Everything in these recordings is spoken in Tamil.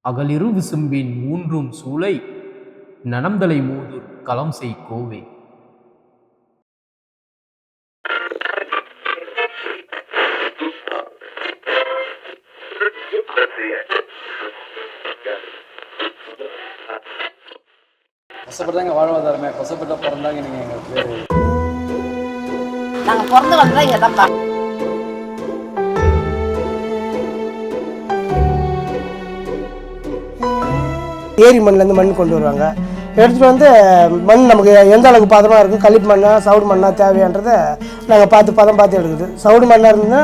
அகலிரு விசும்பின் மூன்றும் சூளை நனம்தலை மூதூர் களம் செய் கோவே. கொசப்பட்டாங்க வாழ்வாதாரமே. கொசப்பட்ட பிறந்தாங்க நீங்கள் எங்கள் பேர். நாங்கள் பிறந்து வந்தா இங்கே தான்ப்பா. ஏரி மண்ணிலேருந்து மண் கொண்டு வருவாங்க. எடுத்துகிட்டு வந்து மண் நமக்கு எந்த அளவுக்கு பதமாக இருக்குது, களிப்பு மண்ணா சவுடு மண்ணா தேவையான்றதை நாங்கள் பதம் பார்த்து எடுக்குது. சவுடு மண்ணாக இருந்ததுன்னா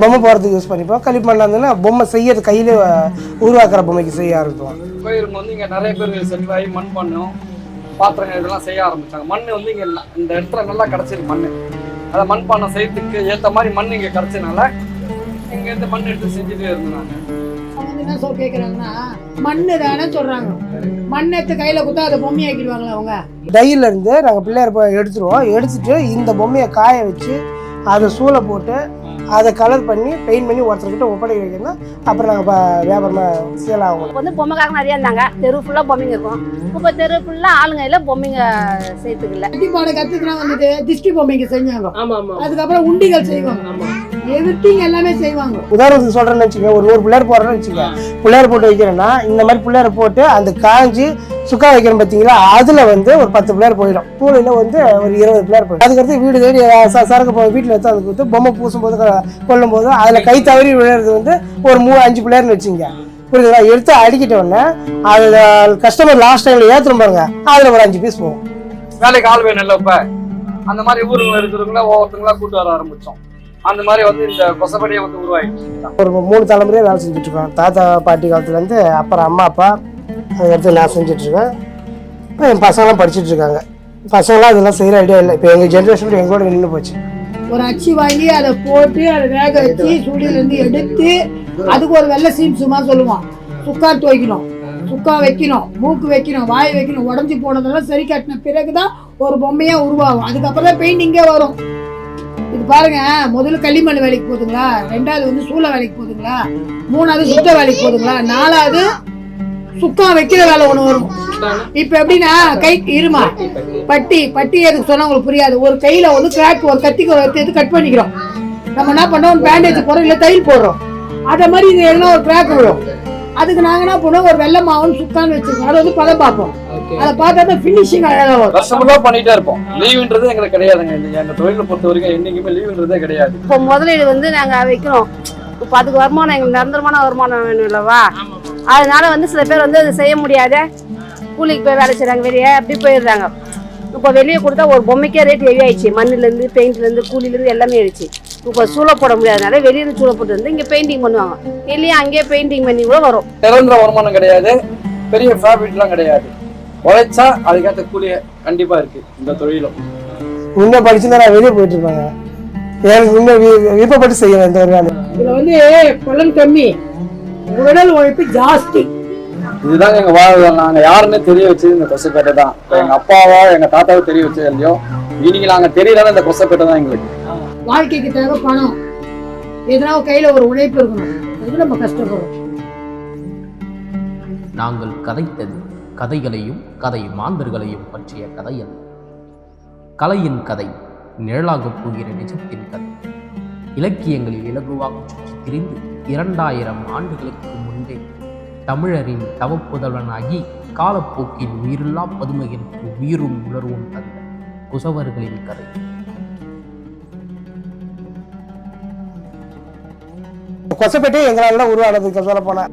பொம்மை போகிறதுக்கு யூஸ் பண்ணிப்போம். களிப்பு மண்ணாக இருந்ததுன்னா பொம்மை செய்யறது கையிலே உருவாக்குற பொம்மைக்கு செய்ய ஆரம்பிப்போம். கோயிலுக்கு வந்து இங்கே நிறைய பேர் செட்டில் ஆகி மண் பண்ணும் பாத்திரங்கள் இதெல்லாம் செய்ய ஆரம்பித்தாங்க. மண் வந்து இங்கே இந்த இடத்துல நல்லா கிடச்சிருக்கு. மண் அதை மண் பானை செய்யறதுக்கு ஏற்ற மாதிரி மண் இங்கே கிடச்சதுனால இங்கேருந்து மண் எடுத்து செஞ்சுட்டே இருந்தாங்க. என்ன சொல் கேட்குறாங்கன்னா மண்ணு தானே சொல்றாங்க. மண் எடுத்து கையில் கொடுத்தா அதை பொம்மையாக்கிடுவாங்களா அவங்க. டையில இருந்து நாங்கள் பிள்ளையார் எடுத்துருவோம். எடுத்துட்டு இந்த பொம்மையை காய வச்சு அதை சூளை போட்டு அதை கலர் பண்ணி பெயிண்ட் பண்ணி ஒருத்தர்கிட்ட ஒப்படைக்க வைக்கணும். அப்புறம் நாங்கள் வியாபாரமாக சேல் ஆகும். இப்போ வந்து பொம்மைக்காரங்க நிறையா இருந்தாங்க. தெரு ஃபுல்லாக பொம்மைங்க இருக்கும். இப்போ தெரு ஃபுல்லாக ஆளுங்க இல்லை பொம்மைங்க செய்யறதுக்கு இல்லை. கட்டிப்பாடு கற்றுக்கலாம் வந்துட்டு திஷ்டி பொம்மைங்க செஞ்சாங்க. அதுக்கப்புறம் உண்டிகள் செய்வாங்க. எவ்ரிதிங் எல்லாமே செய்வாங்க. உதாரணத்துக்கு சொல்கிறேன்னு வச்சுக்கோங்க, ஒரு 100 பிள்ளையார் போடுறேன்னு வச்சுக்கோங்க. பிள்ளையார் போட்டு வைக்கிறேன்னா இந்த மாதிரி பிள்ளையார் போட்டு அந்த காஞ்சி சுக்கா வைக்கிறோம் பார்த்தீங்களா, அதில் வந்து ஒரு 10 பிள்ளையார் போயிடும். கூலையில் வந்து ஒரு 20 பிள்ளையார் போயிடும். அதுக்கடுத்து வீடு தேடி சரக்கு வீட்டில் எடுத்து அதுக்கு வந்து பொம்மை பூசும்போது கொல்லும் போது அதில் கை தவறி விழுறது வந்து ஒரு 5 பிள்ளையார்னு வச்சுங்க. புரியுதுங்களா? எடுத்து அடிக்கிட்டோடனே அதில் கஸ்டமர் லாஸ்ட் டைமில் ஏற்றுறோம் பாருங்க, அதில் ஒரு 5 பீஸ் போகும். வேலைக்கு ஆள் வேணும் இல்லை. இப்போ அந்த மாதிரி ஊருங்க இருக்கிறவங்கள ஒவ்வொருத்தங்களா கூட்டு வர ஆரம்பித்தோம். அந்த மாதிரி வந்து இந்த கொசப்படியை வந்து உருவாயிடுச்சு. ஒரு 3 தலைமுறையாக வேலை செஞ்சுட்ருக்கோம். தாத்தா பாட்டி காலத்துலேருந்து அப்புறம் அம்மா அப்பா அதுக்கடுத்து நான் செஞ்சிட்ருக்கேன். இப்போ என் பசங்களாம் படிச்சுட்டு இருக்காங்க. பசங்களாம் இதெல்லாம் செய்கிற ஐடியா இல்லை. இப்போ எங்கள் ஜென்ரேஷன் எங்களோட நின்று போச்சு. ஒரு அச்சு வாங்கி அதை போட்டு அதை வேக வச்சு சூடியிலேருந்து எடுத்து அதுக்கு ஒரு வெள்ளை சீம் சும்மா சொல்லுவோம். சுக்கா துவைக்கணும், சுக்கா வைக்கணும், மூக்கு வைக்கணும், வாய் வைக்கணும். உடஞ்சி போனதெல்லாம் சரி கட்டின பிறகுதான் ஒரு பொம்மையாக உருவாகும். அதுக்கப்புறம் தான் பெயிண்டிங்கே வரும். இது பாருங்க, முதல்ல களிமண் வேலைக்கு போகுதுங்களா, 2வது வந்து சூளை வேலைக்கு போகுதுங்களா, 3வது சுத்த வேலைக்கு போகுதுங்களா, 4வது சுக்கா வைக்கிற வேலை ஒண்ணு வரும். இப்ப எப்படின்னா கை இருமா பட்டி எதுக்கு சொன்னா உங்களுக்கு புரியாது. ஒரு கையில வந்து கிராக் ஒரு கத்திக்கு எடுத்து கட் பண்ணிக்கிறோம். நம்ம என்ன பண்ணோம், பேண்டேஜ் போடுறோம், இல்ல தையல் போடுறோம். அத மாதிரி இது எல்லாம் ஒரு கிராக் விழும். அதுக்கு நாங்க என்ன பண்ணுவோம், ஒரு வெள்ளை மாவுன்னு சுக்கான்னு வச்சிருக்கோம். அதை வந்து பதம் பார்ப்போம். அதை பார்த்தா தான் ஃபினிஷிங் அழகா வரும். வருஷமெல்லா பண்ணிட்டே இருப்போம். லீவுன்றது எங்களுக்கு கிடையாதுங்க. எங்க தொழிலை பொறுத்த வரைக்கும் என்னைக்குமே லீவுன்றதே கிடையாது. இப்போ முதலீடு வந்து நாங்க வைக்கிறோம். இப்போ அதுக்கு வருமானம் எங்களுக்கு நிரந்தரமான வருமானம் வேணும் இல்லவா? அதனால வந்து சில பேர் வந்து அது செய்ய முடியாத கூலிக்கு போய் வேலை செய்கிறாங்க, வெளியே அப்படி போயிடுறாங்க. இப்போ வெளியே கொடுத்தா ஒரு பொம்மைக்கே ரேட் ஹெவி ஆயிடுச்சு. மண்ணிலேருந்து பெயிண்ட்லேருந்து கூலிலேருந்து எல்லாமே ஆயிடுச்சு. இப்போ சூளை போட முடியாதனால வெளியிருந்து சூளை போட்டு வந்து இங்கே பெயிண்டிங் பண்ணுவாங்க. இல்லையா அங்கேயே பெயிண்டிங் பண்ணி கூட வரும். நிரந்தர வருமானம் கிடையாது, பெரிய ப்ராஃபிட்லாம் கிடையாது. உழைச்சா அதுக்கேற்ற கூலிய கண்டிப்பா இருக்கு இந்த தொழிலும். இன்னும் படிச்சுதான் நான் வெளியே போயிட்டு இருப்பாங்க. எனக்கு இன்னும் விருப்பப்பட்டு செய்யறேன் இந்த ஒரு வேலை. இதுல வந்து பலன் கம்மி, உடல் உழைப்பு ஜாஸ்தி. இதுதான் எங்க வாழ்வாதாரம். நாங்க யாருன்னு தெரிய வச்சது இந்த கொசப்பேட்டை தான். எங்க அப்பாவா எங்க தாத்தாவை தெரிய வச்சது இல்லையோ, இன்னைக்கு நாங்க தெரியல இந்த கொசப்பேட்டை தான் எங்களுக்கு. வாழ்க்கைக்கு தேவை பணம், எதனா கையில ஒரு உழைப்பு இருக்கணும். அது நம்ம கஷ்டப்படுறோம். நாங்கள் கதைத்தது கதைகளையும் கதை மாந்தர்களையும் பற்றிய கதையல். கலையின் கதை, நிழலாகப் போகிற நிஜத்தின் கதை. இலக்கியங்களில் இலகுவாக சுற்றி திரிந்து 2000 ஆண்டுகளுக்கு முன்பே தமிழரின் தவப்புதல்வனாகி காலப்போக்கின் உயிரில்லா பதுமையின் உயிரும் உணர்வும் தந்த குசவர்களின் கதை. கொசப்பேட்டை எங்களால உருவானதுக்கு சொல்ல போனா